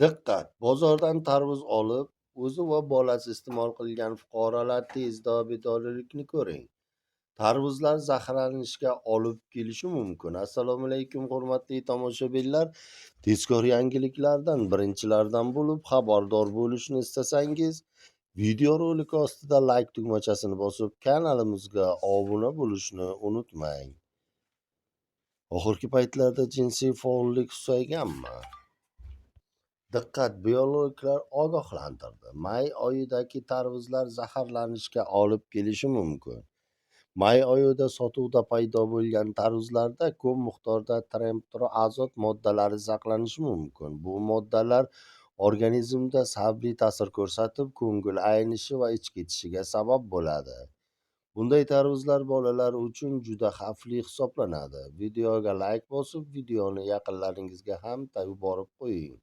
Diqqat! Bozordan tarvuz olib, o'zi va bolasi iste'mol qilgan fuqarolar tezda bedorlikni ko'ring. Tarvuzlar zaharlanishga olib kelishi mumkin. Assalomu alaykum, hurmatli tomoshabinlar. Tezkor yangiliklardan birinchilardan bo'lib xabardor bo'lishni istasangiz, videorolik ostida like tugmachasini bosib, kanalimizga obuna bo'lishni unutmang. Oxirgi paytlarda jinsiy faollik susayganmi? Diqqat! Biologlar ogohlantirdi. May oyidagi tarvuzlar zaharlanishga olib kelishi mumkin. May oyida sotuvda paydo bo'lgan tarvuzlarda ko'p miqdorda tremtroazot moddalari saqlanishi mumkin. Bu moddalar organizmda salbiy ta'sir ko'rsatib, ko'ngil aynishi va ichki ketishiga sabab bo'ladi. Bunday tarvuzlar bolalar uchun juda xavfli hisoblanadi. Videoga like bosib, videoni yaqinlaringizga ham yuborib qo'ying.